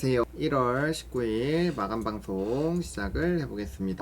안녕하세요. 1월 19일 마감 방송 시작을 해보겠습니다.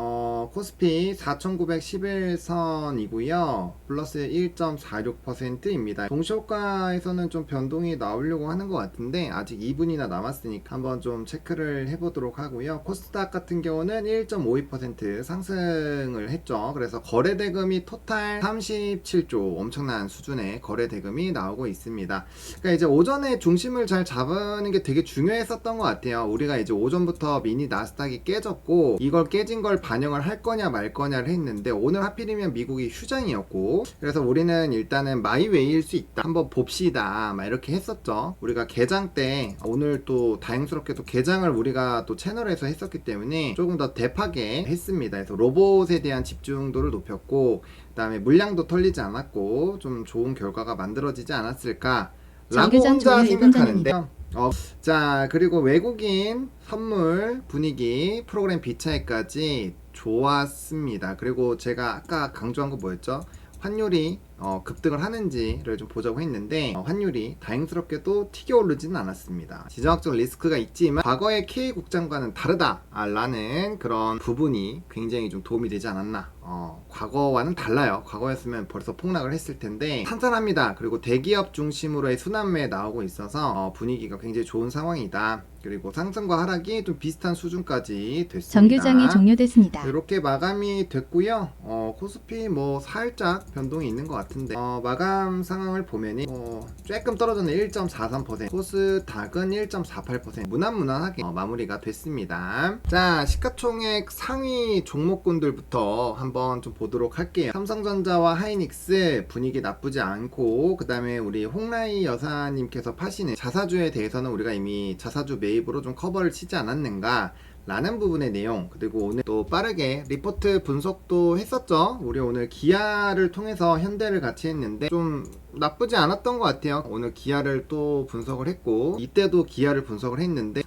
코스피 4911선이고요. 플러스 1.46%입니다. 동시효과에서는 좀 변동이 나오려고 하는 것 같은데 아직 2분이나 남았으니까 한번 좀 체크를 해보도록 하고요. 코스닥 같은 경우는 1.52% 상승을 했죠. 그래서 거래대금이 토탈 37조, 엄청난 수준의 거래대금이 나오고 있습니다. 그러니까 이제 오전에 중심을 잘 잡는 게 되게 중요했었던 것 같아요. 우리가 이제 오전부터 미니 나스닥이 깨졌고 이걸 깨진 걸 반영을 할 거냐 말 거냐를 했는데 오늘 하필이면 미국이 휴장이었고, 그래서 우리는 일단은 마이웨이일 수 있다, 한번 봅시다 막 이렇게 했었죠. 우리가 개장 때 오늘 또 다행스럽게도 개장을 우리가 또 채널에서 했었기 때문에 조금 더 대파게 했습니다. 그래서 로봇에 대한 집중도를 높였고, 그 다음에 물량도 털리지 않았고 좀 좋은 결과가 만들어지지 않았을까 라고 혼자 생각하는데, 자, 그리고 외국인 선물 분위기 프로그램 비차이까지 좋았습니다. 그리고 제가 아까 강조한 거 뭐였죠? 환율이 급등을 하는지를 좀 보자고 했는데 환율이 다행스럽게도 튀겨 오르지는 않았습니다. 지정학적 리스크가 있지만 과거의 K국장과는 다르다 라는 그런 부분이 굉장히 좀 도움이 되지 않았나. 과거와는 달라요. 과거였으면 벌써 폭락을 했을 텐데 탄탄합니다. 그리고 대기업 중심으로의 순환매에 나오고 있어서 분위기가 굉장히 좋은 상황이다. 그리고 상승과 하락이 좀 비슷한 수준까지 됐습니다. 정규장이 종료됐습니다. 이렇게 마감이 됐고요. 코스피 뭐 살짝 변동이 있는 것 같은데 마감 상황을 보면은 조금 떨어졌네. 1.43%, 코스닥은 1.48%, 무난무난하게 마무리가 됐습니다. 자, 시가총액 상위 종목군들부터 한번 좀 보도록 할게요. 삼성전자와 하이닉스 분위기 나쁘지 않고, 그 다음에 우리 홍라이 여사님께서 파시는 자사주에 대해서는 우리가 이미 자사주 매입으로 좀 커버를 치지 않았는가 라는 부분의 내용, 그리고 오늘 또 빠르게 리포트 분석도 했었죠. 우리 오늘 기아를 통해서 현대를 같이 했는데 좀 나쁘지 않았던 것 같아요. 오늘 기아를 또 분석을 했고 이때도 기아를 분석을 했는데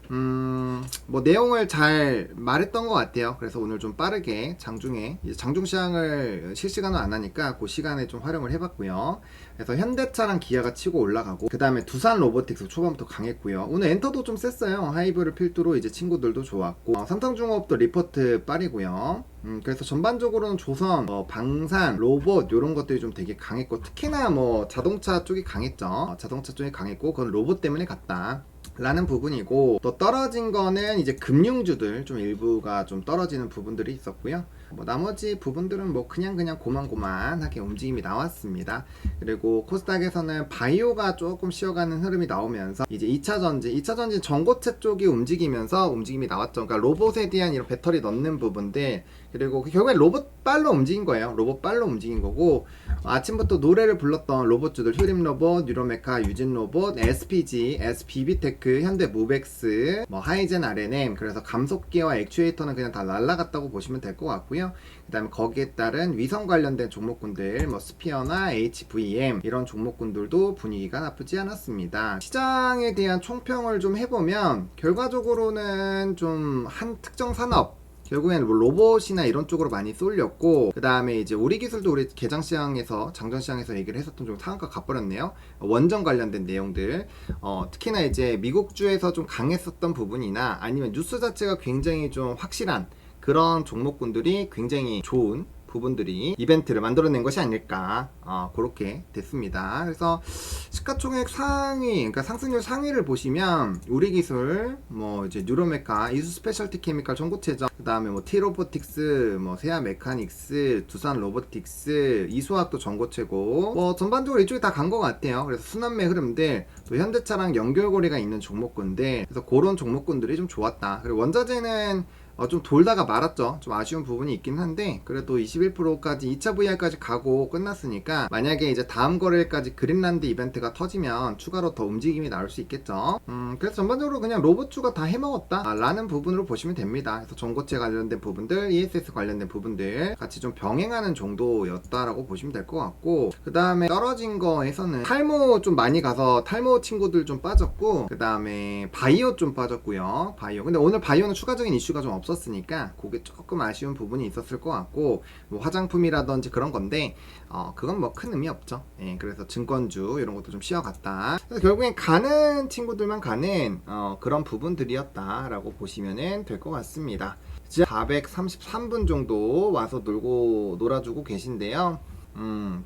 뭐 내용을 잘 말했던 것 같아요. 그래서 오늘 좀 빠르게 장중에 이제 장중시장을 실시간으로 안 하니까 그 시간에 좀 활용을 해봤고요. 그래서 현대차랑 기아가 치고 올라가고, 그 다음에 두산 로보틱스 초반부터 강했고요. 오늘 엔터도 좀 셌어요. 하이브를 필두로 이제 친구들도 좋았고, 삼성중공업도 리포트 빠리고요. 그래서 전반적으로는 조선, 방산, 로봇 이런 것들이 좀 되게 강했고, 특히나 뭐 자동차 쪽이 강했죠. 자동차 쪽이 강했고 그건 로봇 때문에 갔다 라는 부분이고, 또 떨어진 거는 이제 금융주들 좀 일부가 좀 떨어지는 부분들이 있었고요. 뭐 나머지 부분들은 뭐 그냥 고만고만하게 움직임이 나왔습니다. 그리고 코스닥에서는 바이오가 조금 쉬어가는 흐름이 나오면서 이제 2차전지 전고체 쪽이 움직이면서 움직임이 나왔죠. 그러니까 로봇에 대한 이런 배터리 넣는 부분들, 그리고 결국엔 로봇발로 움직인 거예요. 로봇발로 움직인 거고, 아침부터 노래를 불렀던 로봇주들 휴림로봇, 뉴로메카, 유진로봇, SPG, SBB테크, 현대무벡스, 뭐 하이젠 RNM, 그래서 감속기와 액추에이터는 그냥 다 날라갔다고 보시면 될 것 같고요. 그 다음에 거기에 따른 위성 관련된 종목군들, 뭐 스피어나 HVM 이런 종목군들도 분위기가 나쁘지 않았습니다. 시장에 대한 총평을 좀 해보면 결과적으로는 좀 한 특정 산업, 결국에는 뭐 로봇이나 이런 쪽으로 많이 쏠렸고, 그 다음에 이제 우리 기술도 우리 개장시장에서 장전시장에서 얘기를 했었던 좀 상한가 가버렸네요. 원전 관련된 내용들, 특히나 이제 미국주에서 좀 강했었던 부분이나 아니면 뉴스 자체가 굉장히 좀 확실한 그런 종목군들이 굉장히 좋은 부분들이 이벤트를 만들어낸 것이 아닐까, 그렇게 됐습니다. 그래서 시가총액 상위, 그러니까 상승률 상위를 보시면 우리기술, 뭐 이제 뉴로메카, 이수 스페셜티 케미칼 전고체죠. 그 다음에 뭐 티로보틱스, 뭐 세아 메카닉스, 두산 로보틱스, 이수화학도 전고체고, 뭐 전반적으로 이쪽이 다 간 것 같아요. 그래서 순환매 흐름들, 또 현대차랑 연결고리가 있는 종목군들, 그래서 그런 종목군들이 좀 좋았다. 그리고 원자재는 좀 돌다가 말았죠. 좀 아쉬운 부분이 있긴 한데 그래도 21%까지 2차 VR까지 가고 끝났으니까 만약에 이제 다음 거래일까지 그린란드 이벤트가 터지면 추가로 더 움직임이 나올 수 있겠죠. 그래서 전반적으로 그냥 로봇주가 다 해먹었다 라는 부분으로 보시면 됩니다. 그래서 전고체 관련된 부분들, ESS 관련된 부분들 같이 좀 병행하는 정도였다라고 보시면 될 것 같고, 그 다음에 떨어진 거에서는 탈모 좀 많이 가서 탈모 친구들 좀 빠졌고, 그 다음에 바이오 좀 빠졌고요. 바이오, 근데 오늘 바이오는 추가적인 이슈가 좀 없었어요. 없었으니까 그게 조금 아쉬운 부분이 있었을 것 같고, 뭐 화장품이라든지 그런 건데 그건 뭐 큰 의미 없죠. 예, 그래서 증권주 이런 것도 좀 쉬어갔다. 그래서 결국엔 가는 친구들만 가는 그런 부분들이었다라고 보시면 될 것 같습니다. 433분 정도 와서 놀아주고 계신데요.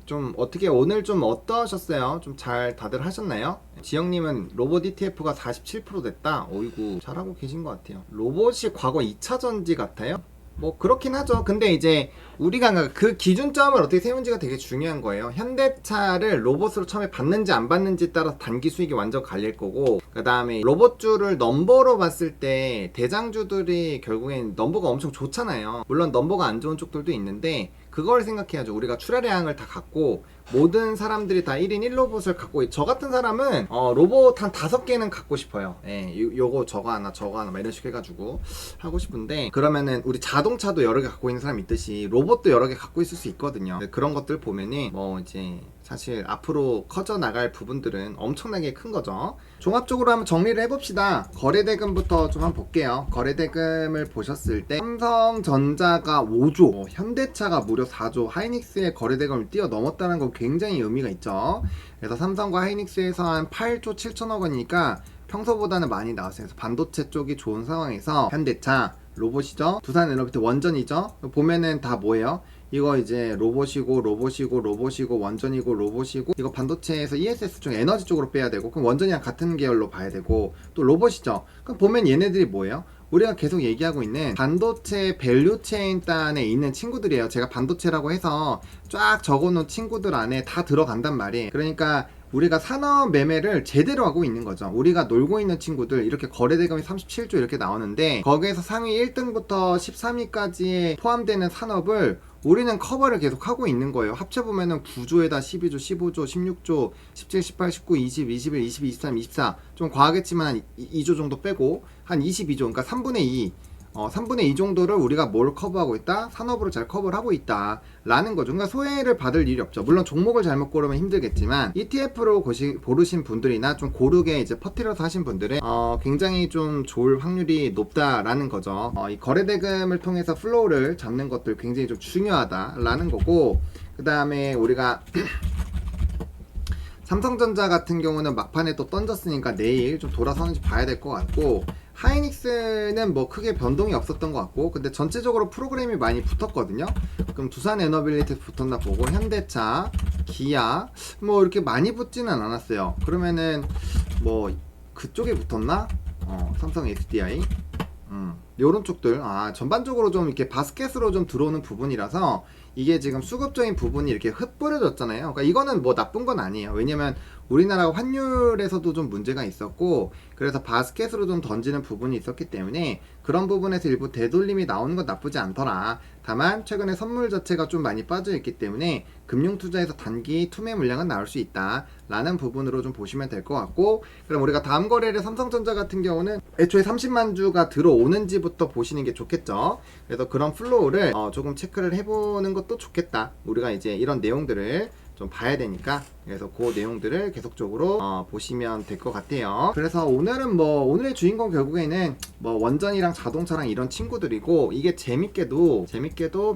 좀 어떻게 오늘 좀 어떠셨어요? 좀 잘 다들 하셨나요? 지영님은 로봇 ETF가 47% 됐다. 어이구, 잘하고 계신 것 같아요. 로봇이 과거 2차 전지 같아요? 뭐 그렇긴 하죠. 근데 이제 우리가 그 기준점을 어떻게 세운지가 되게 중요한 거예요. 현대차를 로봇으로 처음에 받는지 안 받는지 따라서 단기 수익이 완전 갈릴 거고, 그 다음에 로봇주를 넘버로 봤을 때 대장주들이 결국엔 넘버가 엄청 좋잖아요. 물론 넘버가 안 좋은 쪽들도 있는데 그걸 생각해야죠. 우리가 출하량을 다 갖고 모든 사람들이 다 1인 1로봇을 갖고, 저 같은 사람은 로봇 한 5개는 갖고 싶어요. 예, 요거 저거 하나 막 이런 식으로 해가지고 하고 싶은데, 그러면은 우리 자동차도 여러 개 갖고 있는 사람 있듯이 로봇도 여러 개 갖고 있을 수 있거든요. 그런 것들 보면은 뭐 이제 사실 앞으로 커져 나갈 부분들은 엄청나게 큰 거죠. 종합적으로 한번 정리를 해봅시다. 거래대금부터 좀 한번 볼게요. 거래대금을 보셨을 때 삼성전자가 5조, 현대차가 무려 4조, 하이닉스의 거래대금을 뛰어넘었다는 거 굉장히 의미가 있죠. 그래서 삼성과 하이닉스에서 한 8조 7천억 원이니까 평소보다는 많이 나왔어요. 그래서 반도체 쪽이 좋은 상황에서 현대차, 로봇이죠. 두산에너비트 원전이죠. 보면은 다 뭐예요? 이거 이제 로봇이고 원전이고 로봇이고, 이거 반도체에서 ESS 쪽 에너지 쪽으로 빼야 되고, 그럼 원전이랑 같은 계열로 봐야 되고, 또 로봇이죠. 그럼 보면 얘네들이 뭐예요? 우리가 계속 얘기하고 있는 반도체 밸류체인 단에 있는 친구들이에요. 제가 반도체라고 해서 쫙 적어놓은 친구들 안에 다 들어간단 말이에요. 그러니까 우리가 산업 매매를 제대로 하고 있는 거죠. 우리가 놀고 있는 친구들, 이렇게 거래대금이 37조 이렇게 나오는데 거기에서 상위 1등부터 13위까지에 포함되는 산업을 우리는 커버를 계속 하고 있는 거예요. 합쳐보면은 9조에다 12조, 15조, 16조, 17, 18, 19, 20, 21, 22, 23, 24, 좀 과하겠지만 한 2조 정도 빼고 한 22조, 그러니까 3분의 2, 3분의 2 정도를 우리가 뭘 커버하고 있다? 산업으로 잘 커버를 하고 있다 라는 거죠. 그러니까 소외를 받을 일이 없죠. 물론 종목을 잘못 고르면 힘들겠지만 ETF로 고르신 분들이나 좀 고르게 이제 퍼뜨려서 하신 분들은 굉장히 좀 좋을 확률이 높다라는 거죠. 이 거래대금을 통해서 플로우를 잡는 것들 굉장히 좀 중요하다라는 거고, 그 다음에 우리가 삼성전자 같은 경우는 막판에 또 던졌으니까 내일 좀 돌아서는지 봐야 될 것 같고, 하이닉스는 뭐 크게 변동이 없었던 것 같고, 근데 전체적으로 프로그램이 많이 붙었거든요. 그럼 두산에너빌리티 붙었나 보고, 현대차, 기아 뭐 이렇게 많이 붙지는 않았어요. 그러면은 뭐 그쪽에 붙었나? 삼성 SDI 요런 쪽들, 전반적으로 좀 이렇게 바스켓으로 좀 들어오는 부분이라서 이게 지금 수급적인 부분이 이렇게 흩뿌려졌잖아요. 그러니까 이거는 뭐 나쁜 건 아니에요. 왜냐면 우리나라 환율에서도 좀 문제가 있었고, 그래서 바스켓으로 좀 던지는 부분이 있었기 때문에 그런 부분에서 일부 되돌림이 나오는 건 나쁘지 않더라. 다만 최근에 선물 자체가 좀 많이 빠져 있기 때문에 금융투자에서 단기 투매 물량은 나올 수 있다 라는 부분으로 좀 보시면 될 것 같고, 그럼 우리가 다음 거래를 삼성전자 같은 경우는 애초에 30만 주가 들어오는지부터 보시는 게 좋겠죠. 그래서 그런 플로우를 조금 체크를 해보는 것도 좋겠다. 우리가 이제 이런 내용들을 좀 봐야 되니까, 그래서 그 내용들을 계속적으로 보시면 될 것 같아요. 그래서 오늘은 뭐 오늘의 주인공 결국에는 뭐 원전이랑 자동차랑 이런 친구들이고, 이게 재밌게도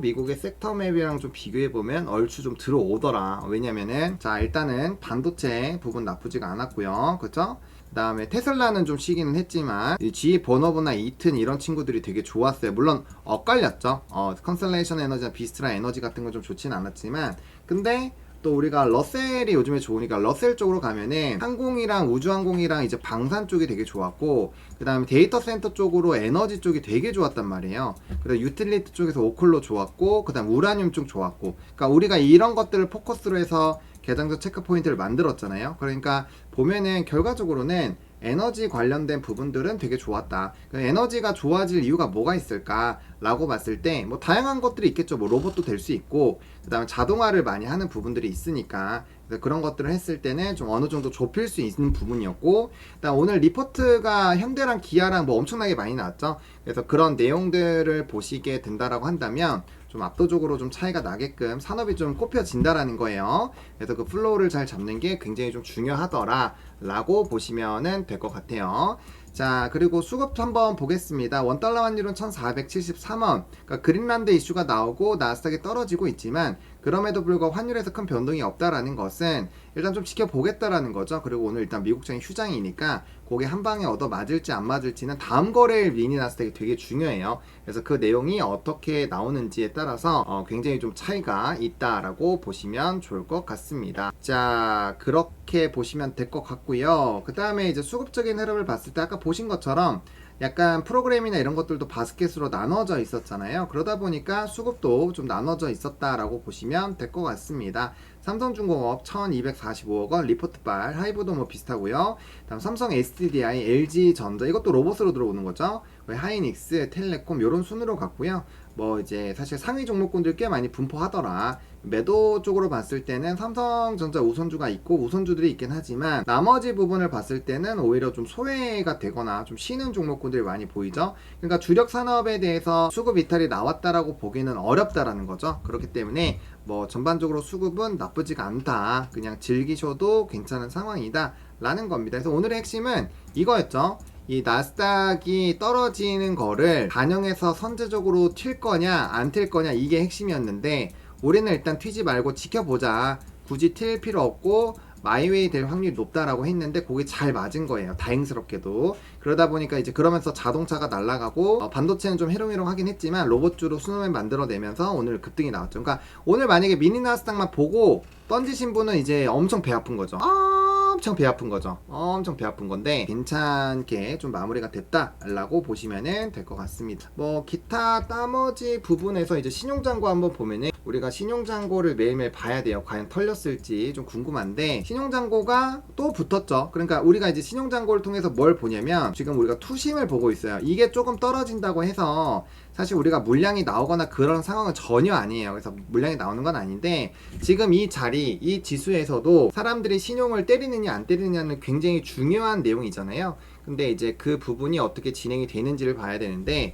미국의 섹터 맵이랑 좀 비교해보면 얼추 좀 들어오더라. 왜냐면은 자, 일단은 반도체 부분 나쁘지가 않았고요, 그쵸? 그 다음에 테슬라는 좀 쉬기는 했지만 G 버너브나 이튼 이런 친구들이 되게 좋았어요. 물론 엇갈렸죠. 컨셀레이션 에너지나 비스트라 에너지 같은 건 좀 좋지는 않았지만, 근데 또 우리가 러셀이 요즘에 좋으니까 러셀 쪽으로 가면은 항공이랑 우주항공이랑 이제 방산 쪽이 되게 좋았고, 그 다음에 데이터 센터 쪽으로 에너지 쪽이 되게 좋았단 말이에요. 그다음 유틸리티 쪽에서 오클로 좋았고, 그 다음 우라늄 쪽 좋았고, 그러니까 우리가 이런 것들을 포커스로 해서 개장적 체크 포인트를 만들었잖아요. 그러니까 보면은 결과적으로는 에너지 관련된 부분들은 되게 좋았다. 에너지가 좋아질 이유가 뭐가 있을까 라고 봤을 때 뭐 다양한 것들이 있겠죠. 뭐 로봇도 될 수 있고, 그 다음에 자동화를 많이 하는 부분들이 있으니까 그런 것들을 했을 때는 좀 어느 정도 좁힐 수 있는 부분이었고, 그다음 오늘 리포트가 현대랑 기아랑 뭐 엄청나게 많이 나왔죠. 그래서 그런 내용들을 보시게 된다라고 한다면 좀 압도적으로 좀 차이가 나게끔 산업이 좀 꼽혀진다라는 거예요. 그래서 그 플로우를 잘 잡는 게 굉장히 좀 중요하더라 라고 보시면 될 것 같아요. 자, 그리고 수급 한번 보겠습니다. 원달러 환율은 1473원. 그러니까 그린란드 이슈가 나오고 나스닥이 떨어지고 있지만 그럼에도 불구하고 환율에서 큰 변동이 없다라는 것은 일단 좀 지켜보겠다라는 거죠. 그리고 오늘 일단 미국장이 휴장이니까 그게 한 방에 얻어 맞을지 안 맞을지는 다음 거래일 미니 나스닥이 되게 중요해요. 그래서 그 내용이 어떻게 나오는지에 따라서 굉장히 좀 차이가 있다라고 보시면 좋을 것 같습니다. 자, 그렇게 보시면 될 것 같고요. 그 다음에 이제 수급적인 흐름을 봤을 때 아까 보신 것처럼 약간 프로그램이나 이런 것들도 바스켓으로 나눠져 있었잖아요. 그러다 보니까 수급도 좀 나눠져 있었다라고 보시면 될 것 같습니다. 삼성중공업 1245억원 리포트발, 하이브도 뭐 비슷하고요. 다음 삼성 SDI, LG전자 이것도 로봇으로 들어오는 거죠. 하이닉스, 텔레콤 이런 순으로 갔고요. 뭐 이제 사실 상위 종목군들 꽤 많이 분포하더라. 매도 쪽으로 봤을 때는 삼성전자 우선주가 있고 우선주들이 있긴 하지만 나머지 부분을 봤을 때는 오히려 좀 소외가 되거나 좀 쉬는 종목군들이 많이 보이죠. 그러니까 주력 산업에 대해서 수급 이탈이 나왔다라고 보기는 어렵다라는 거죠. 그렇기 때문에 뭐 전반적으로 수급은 나쁘지가 않다. 그냥 즐기셔도 괜찮은 상황이다 라는 겁니다. 그래서 오늘의 핵심은 이거였죠. 이 나스닥이 떨어지는 거를 반영해서 선제적으로 튈 거냐 안 튈 거냐 이게 핵심이었는데 우리는 일단 튀지 말고 지켜보자. 굳이 튈 필요 없고 마이웨이 될 확률이 높다라고 했는데 그게 잘 맞은 거예요. 다행스럽게도. 그러다 보니까 이제 그러면서 자동차가 날아가고 반도체는 좀 해롱해롱하긴 했지만 로봇주로 수능을 만들어내면서 오늘 급등이 나왔죠. 그러니까 오늘 만약에 미니 나스닥만 보고 던지신 분은 이제 엄청 배 아픈 거죠. 엄청 배 아픈 거죠. 엄청 배 아픈 건데 괜찮게 좀 마무리가 됐다라고 보시면은 될 것 같습니다. 뭐 기타 나머지 부분에서 이제 신용잔고 한번 보면은 우리가 신용잔고를 매일매일 봐야 돼요. 과연 털렸을지 좀 궁금한데 신용잔고가 또 붙었죠. 그러니까 우리가 이제 신용잔고를 통해서 뭘 보냐면 지금 우리가 투심을 보고 있어요. 이게 조금 떨어진다고 해서 사실 우리가 물량이 나오거나 그런 상황은 전혀 아니에요. 그래서 물량이 나오는 건 아닌데 지금 이 자리, 이 지수에서도 사람들이 신용을 때리느냐 안 때리느냐는 굉장히 중요한 내용이잖아요. 근데 이제 그 부분이 어떻게 진행이 되는지를 봐야 되는데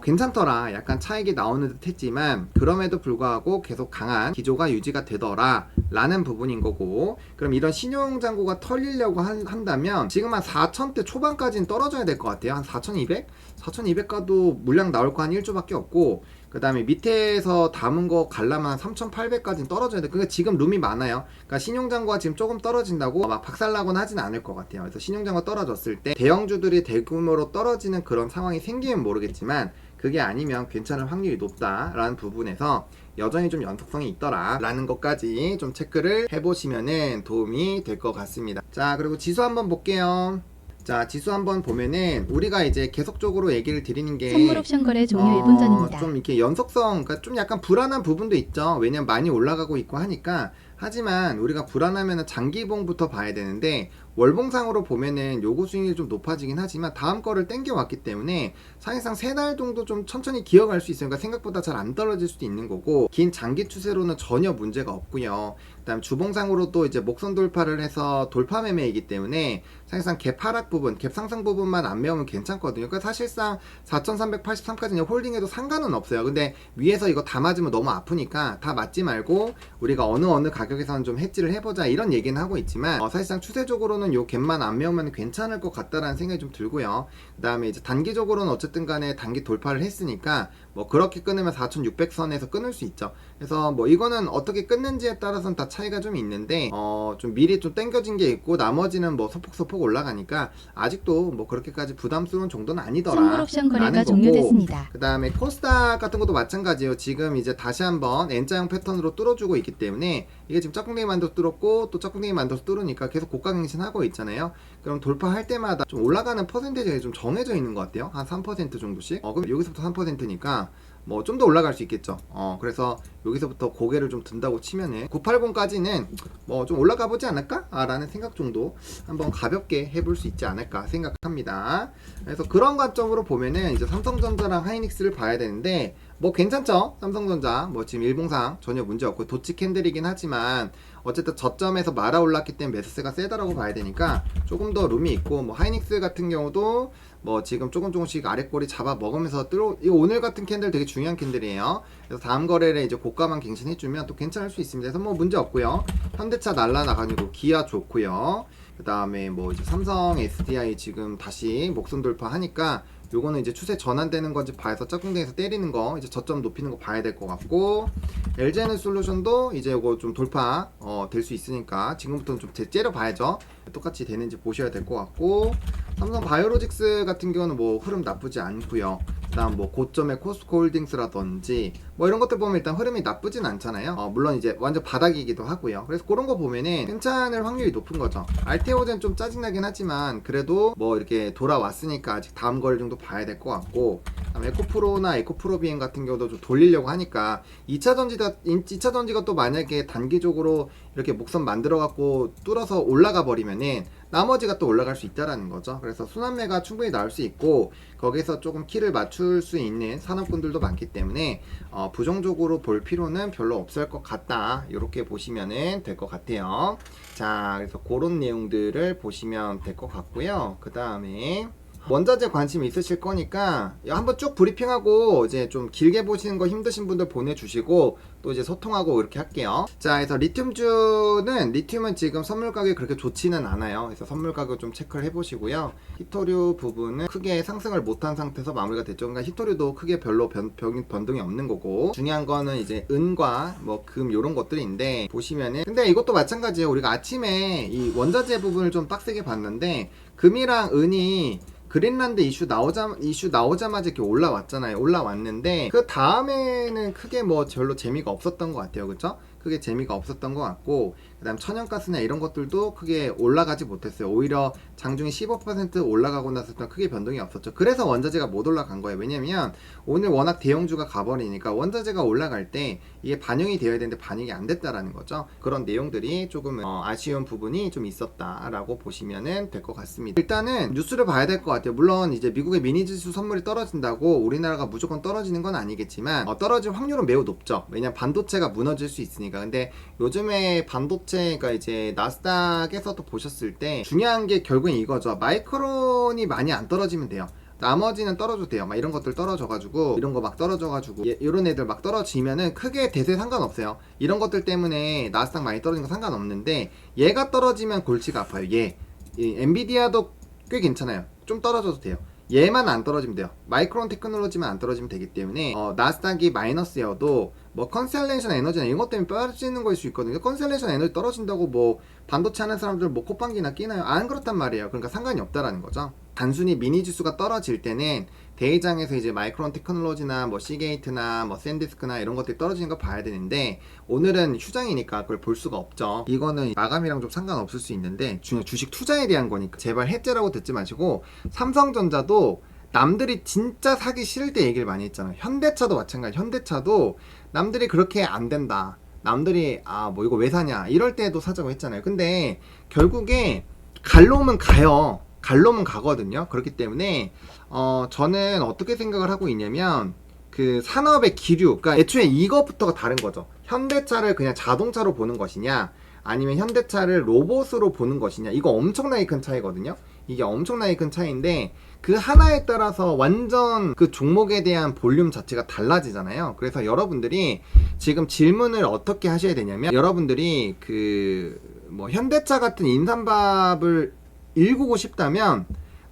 괜찮더라. 약간 차익이 나오는 듯 했지만 그럼에도 불구하고 계속 강한 기조가 유지가 되더라 라는 부분인 거고 그럼 이런 신용잔고가 털리려고 한다면 지금 한 4,000대 초반까지는 떨어져야 될 것 같아요. 한 4,200? 4,200 가도 물량 나올 거 한 1조밖에 없고 그 다음에 밑에서 담은 거 갈라면 3,800까지는 떨어져야 돼. 그러니까 지금 룸이 많아요. 그러니까 신용잔고가 지금 조금 떨어진다고 막 박살나거나 하진 않을 것 같아요. 그래서 신용잔고 떨어졌을 때 대형주들이 대규모로 떨어지는 그런 상황이 생기면 모르겠지만 그게 아니면 괜찮을 확률이 높다라는 부분에서 여전히 좀 연속성이 있더라 라는 것까지 좀 체크를 해보시면은 도움이 될 것 같습니다. 자, 그리고 지수 한번 볼게요. 자, 지수 한번 보면은 우리가 이제 계속적으로 얘기를 드리는 게 선물 옵션 거래 종료 1분 전입니다. 좀 이렇게 연속성, 그러니까 좀 약간 불안한 부분도 있죠. 왜냐면 많이 올라가고 있고 하니까. 하지만 우리가 불안하면 장기봉부터 봐야 되는데 월봉상으로 보면은 요구 수익률이 좀 높아지긴 하지만 다음 거를 땡겨왔기 때문에 사실상 3달 정도 좀 천천히 기어갈 수 있어요. 그러니까 생각보다 잘 안 떨어질 수도 있는 거고 긴 장기 추세로는 전혀 문제가 없고요. 그 다음 주봉상으로도 이제 목선 돌파를 해서 돌파 매매이기 때문에 사실상 갭 하락 부분, 갭 상승 부분만 안 메우면 괜찮거든요. 그러니까 사실상 4,383까지는 홀딩해도 상관은 없어요. 근데 위에서 이거 다 맞으면 너무 아프니까 다 맞지 말고 우리가 어느 가격에서는 좀 해지를 해보자 이런 얘기는 하고 있지만 사실상 추세적으로는 요 갭만 안 메우면 괜찮을 것 같다라는 생각이 좀 들고요. 그 다음에 이제 단기적으로는 어쨌든 간에 단기 돌파를 했으니까 뭐 그렇게 끊으면 4,600선에서 끊을 수 있죠. 그래서 뭐 이거는 어떻게 끊는지에 따라서는 다 차이가 좀 있는데 좀 미리 좀 땡겨진 게 있고 나머지는 뭐 소폭 올라가니까 아직도 뭐 그렇게까지 부담스러운 정도는 아니더라. 선물 옵션 거래가 종료됐습니다. 그 다음에 코스닥 같은 것도 마찬가지예요. 지금 이제 다시 한번 N자형 패턴으로 뚫어주고 있기 때문에 이게 지금 짝꿍댕이 만들어서 뚫었고 또 짝꿍댕이 만들어서 뚫으니까 계속 고가갱신하고 있잖아요. 그럼 돌파할 때마다 좀 올라가는 퍼센테이지가 좀 정해져 있는 것 같아요. 한 3% 정도씩. 그럼 여기서부터 3%니까 뭐 좀 더 올라갈 수 있겠죠. 그래서 여기서부터 고개를 좀 든다고 치면은 980까지는 뭐 좀 올라가 보지 않을까? 라는 생각 정도 한번 가볍게 해볼 수 있지 않을까 생각합니다. 그래서 그런 관점으로 보면은 이제 삼성전자랑 하이닉스를 봐야 되는데 뭐 괜찮죠? 삼성전자 뭐 지금 일봉상 전혀 문제 없고 도치 캔들이긴 하지만 어쨌든 저점에서 말아 올랐기 때문에 매수세가 세다라고 봐야 되니까 조금 더 룸이 있고 뭐 하이닉스 같은 경우도 뭐 지금 조금씩 아랫꼬리 잡아 먹으면서 이거 오늘 같은 캔들 되게 중요한 캔들이에요. 그래서 다음 거래를 이제 고가만 갱신해주면 또 괜찮을 수 있습니다. 그래서 뭐 문제 없고요. 현대차 날라나가지고 기아 좋고요. 그 다음에 뭐 이제 삼성 SDI 지금 다시 목숨 돌파하니까 요거는 이제 추세 전환되는 건지 봐서 짝꿍대에서 때리는 거 이제 저점 높이는 거 봐야 될 것 같고, LG에너솔루션도 이제 요거 좀 돌파 될 수 있으니까 지금부터는 좀 째려 봐야죠. 똑같이 되는지 보셔야 될 것 같고, 삼성 바이오로직스 같은 경우는 뭐 흐름 나쁘지 않고요. 그다음 뭐 고점의 코스코홀딩스라든지 뭐 이런 것들 보면 일단 흐름이 나쁘진 않잖아요. 물론 이제 완전 바닥이기도 하고요. 그래서 그런 거 보면은 괜찮을 확률이 높은 거죠. 알테오젠 좀 짜증나긴 하지만 그래도 뭐 이렇게 돌아왔으니까 아직 다음 거래 정도 봐야 될 것 같고, 그다음 에코프로나 에코프로비엔 같은 경우도 좀 돌리려고 하니까 2차 전지가 또 만약에 단기적으로 이렇게 목선 만들어 갖고 뚫어서 올라가 버리면은 나머지가 또 올라갈 수 있다라는 거죠. 그래서 순환매가 충분히 나올 수 있고, 거기서 조금 키를 맞출 수 있는 산업군들도 많기 때문에 부정적으로 볼 필요는 별로 없을 것 같다, 이렇게 보시면 될 것 같아요. 자, 그래서 그런 내용들을 보시면 될 것 같고요. 그 다음에 원자재 관심 있으실 거니까 한번 쭉 브리핑하고 이제 좀 길게 보시는 거 힘드신 분들 보내주시고 또 이제 소통하고 이렇게 할게요. 자, 그래서 리튬은 지금 선물 가격이 그렇게 좋지는 않아요. 그래서 선물 가격 좀 체크를 해보시고요. 히토류 부분은 크게 상승을 못한 상태에서 마무리가 됐죠. 그러니까 히토류도 크게 별로 변동이 없는 거고, 중요한 거는 이제 은과 뭐 금 요런 것들인데 보시면은, 근데 이것도 마찬가지예요. 우리가 아침에 이 원자재 부분을 좀 빡세게 봤는데 금이랑 은이 그린란드 이슈 나오자마자 이렇게 올라왔는데 그 다음에는 크게 뭐 별로 재미가 없었던 것 같아요. 그쵸? 크게 재미가 없었던 것 같고, 그 다음 천연가스나 이런 것들도 크게 올라가지 못했어요. 오히려 장중에 15% 올라가고 나서 크게 변동이 없었죠. 그래서 원자재가 못 올라간 거예요. 왜냐면 오늘 워낙 대형주가 가버리니까 원자재가 올라갈 때 이게 반영이 되어야 되는데 반영이 안 됐다라는 거죠. 그런 내용들이 조금 아쉬운 부분이 좀 있었다라고 보시면 될 것 같습니다. 일단은 뉴스를 봐야 될 것 같아요. 물론 이제 미국의 미니지수 선물이 떨어진다고 우리나라가 무조건 떨어지는 건 아니겠지만 떨어질 확률은 매우 높죠. 왜냐면 반도체가 무너질 수 있으니까. 근데 요즘에 반도체가 이제 나스닥에서도 보셨을 때 중요한 게 결국엔 이거죠. 마이크론이 많이 안 떨어지면 돼요. 나머지는 떨어져도 돼요. 막 이런 것들 떨어져가지고, 이런 거 막 떨어져가지고, 이런 애들 막 떨어지면은 크게 대세 상관없어요. 이런 것들 때문에 나스닥 많이 떨어지는 거 상관없는데, 얘가 떨어지면 골치가 아파요. 이 엔비디아도 꽤 괜찮아요. 좀 떨어져도 돼요. 얘만 안 떨어지면 돼요. 마이크론 테크놀로지만 안 떨어지면 되기 때문에 나스닥이 마이너스여도 뭐 컨셀레이션 에너지나 이런 것 때문에 떨어지는 거일 수 있거든요. 컨셀레이션 에너지 떨어진다고 뭐 반도체 하는 사람들 뭐 콧방귀나 끼나요? 안 그렇단 말이에요. 그러니까 상관이 없다라는 거죠. 단순히 미니 지수가 떨어질 때는 대회장에서 이제 마이크론 테크놀로지나 뭐 시게이트나 뭐 샌디스크나 이런 것들이 떨어지는 거 봐야 되는데, 오늘은 휴장이니까 그걸 볼 수가 없죠. 이거는 마감이랑 좀 상관없을 수 있는데 중요한 주식 투자에 대한 거니까 제발 해째라고 듣지 마시고, 삼성전자도 남들이 진짜 사기 싫을 때 얘기를 많이 했잖아요. 현대차도 마찬가지. 현대차도 남들이 그렇게 안 된다, 남들이 뭐 이거 왜 사냐 이럴 때도 사자고 했잖아요. 근데 결국에 갈로면 가요. 갈로면 가거든요. 그렇기 때문에 저는 어떻게 생각을 하고 있냐면, 그 산업의 기류, 그러니까 애초에 이것부터가 다른 거죠. 현대차를 그냥 자동차로 보는 것이냐, 아니면 현대차를 로봇으로 보는 것이냐, 이거 엄청나게 큰 차이거든요. 이게 엄청나게 큰 차이인데 그 하나에 따라서 완전 그 종목에 대한 볼륨 자체가 달라지잖아요. 그래서 여러분들이 지금 질문을 어떻게 하셔야 되냐면, 여러분들이 그 뭐 현대차 같은 인삼밥을 일구고 싶다면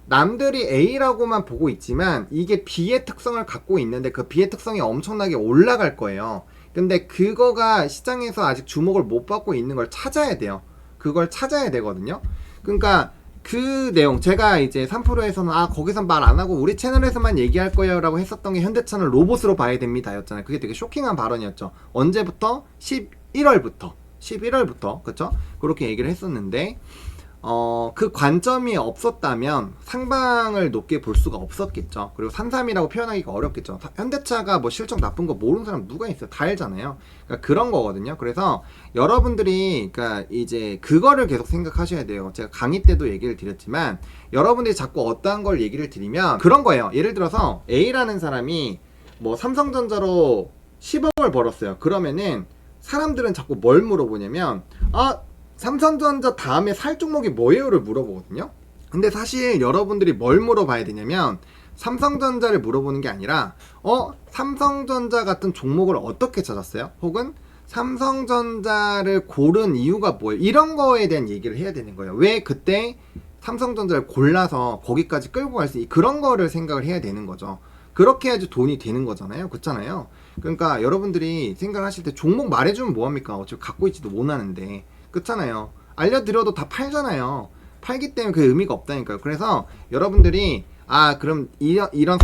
남들이 A라고만 보고 있지만 이게 B의 특성을 갖고 있는데 그 B의 특성이 엄청나게 올라갈 거예요. 근데 그거가 시장에서 아직 주목을 못 받고 있는 걸 찾아야 돼요. 그걸 찾아야 되거든요. 그러니까 그 내용, 제가 이제 3프로에서는 거기선 말 안 하고 우리 채널에서만 얘기할 거예요 라고 했었던 게 현대차는 로봇으로 봐야 됩니다 였잖아요. 그게 되게 쇼킹한 발언이었죠. 언제부터? 11월부터 그쵸? 그렇게 얘기를 했었는데 그 관점이 없었다면 상방을 높게 볼 수가 없었겠죠. 그리고 3-3이라고 표현하기가 어렵겠죠. 현대차가 뭐 실적 나쁜 거 모르는 사람 누가 있어요? 다 알잖아요. 그러니까 그런 거거든요. 그래서 여러분들이 그러니까 이제 그거를 계속 생각하셔야 돼요. 제가 강의 때도 얘기를 드렸지만, 여러분들이 자꾸 어떠한 걸 얘기를 드리면 그런 거예요. 예를 들어서 A라는 사람이 뭐 삼성전자로 10억을 벌었어요. 그러면은 사람들은 자꾸 뭘 물어보냐면 삼성전자 다음에 살 종목이 뭐예요를 물어보거든요. 근데 사실 여러분들이 뭘 물어봐야 되냐면 삼성전자를 물어보는 게 아니라 삼성전자 같은 종목을 어떻게 찾았어요? 혹은 삼성전자를 고른 이유가 뭐예요? 이런 거에 대한 얘기를 해야 되는 거예요. 왜 그때 삼성전자를 골라서 거기까지 끌고 갈 수, 그런 거를 생각을 해야 되는 거죠. 그렇게 해야지 돈이 되는 거잖아요. 그렇잖아요. 그러니까 여러분들이 생각하실 때 종목 말해주면 뭐합니까? 어차피 갖고 있지도 못하는데. 그렇잖아요. 알려드려도 다 팔잖아요. 팔기 때문에 그 의미가 없다니까요. 그래서 여러분들이 그럼 이런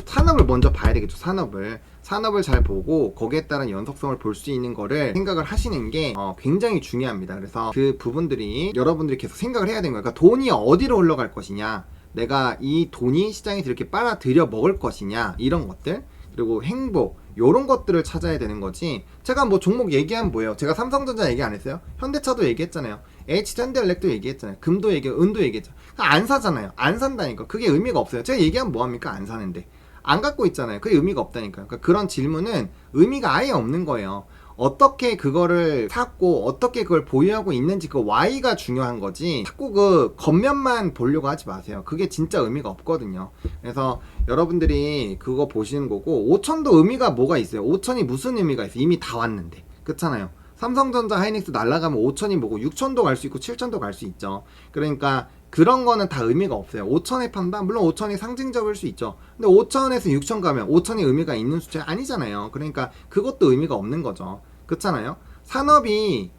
산업을 먼저 봐야 되겠죠. 산업을 잘 보고 거기에 따른 연속성을 볼 수 있는 거를 생각을 하시는 게 굉장히 중요합니다. 그래서 그 부분들이 여러분들이 계속 생각을 해야 되는 거예요. 그러니까 돈이 어디로 흘러갈 것이냐, 내가 이 돈이 시장에서 이렇게 빨아들여 먹을 것이냐, 이런 것들, 그리고 행복, 요런 것들을 찾아야 되는 거지. 제가 뭐 종목 얘기하면 뭐예요? 제가 삼성전자 얘기 안 했어요? 현대차도 얘기했잖아요. H전자엘렉도 얘기했잖아요. 금도 은도 얘기했잖아요. 안 사잖아요. 안 산다니까. 그게 의미가 없어요. 제가 얘기하면 뭐합니까? 안 사는데. 안 갖고 있잖아요. 그게 의미가 없다니까요. 그러니까 그런 질문은 의미가 아예 없는 거예요. 어떻게 그거를 샀고 어떻게 그걸 보유하고 있는지 그 Y가 중요한 거지, 자꾸 그 겉면만 보려고 하지 마세요. 그게 진짜 의미가 없거든요. 그래서 여러분들이 그거 보시는 거고, 5천도 의미가 뭐가 있어요? 5천이 무슨 의미가 있어요? 이미 다 왔는데. 그렇잖아요. 삼성전자 하이닉스 날아가면 5천이 뭐고 6천도 갈 수 있고 7천도 갈 수 있죠. 그러니까 그런 거는 다 의미가 없어요. 5천에 판다? 물론 5천이 상징적일 수 있죠. 근데 5천에서 6천 가면 5천이 의미가 있는 숫자 아니잖아요. 그러니까 그것도 의미가 없는 거죠. 그렇잖아요. 산업이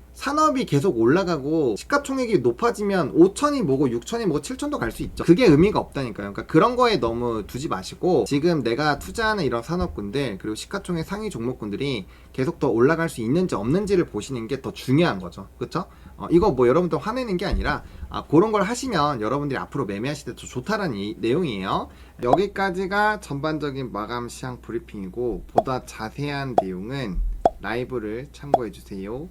계속 올라가고 시가총액이 높아지면 5천이 뭐고 6천이 뭐고 7천도 갈 수 있죠. 그게 의미가 없다니까요. 그러니까 그런 거에 너무 두지 마시고, 지금 내가 투자하는 이런 산업군들, 그리고 시가총액 상위 종목군들이 계속 더 올라갈 수 있는지 없는지를 보시는 게 더 중요한 거죠. 그쵸? 이거 뭐 여러분들 화내는 게 아니라 그런 걸 하시면 여러분들이 앞으로 매매하실 때 더 좋다라는 내용이에요. 여기까지가 전반적인 마감 시황 브리핑이고, 보다 자세한 내용은 라이브를 참고해 주세요.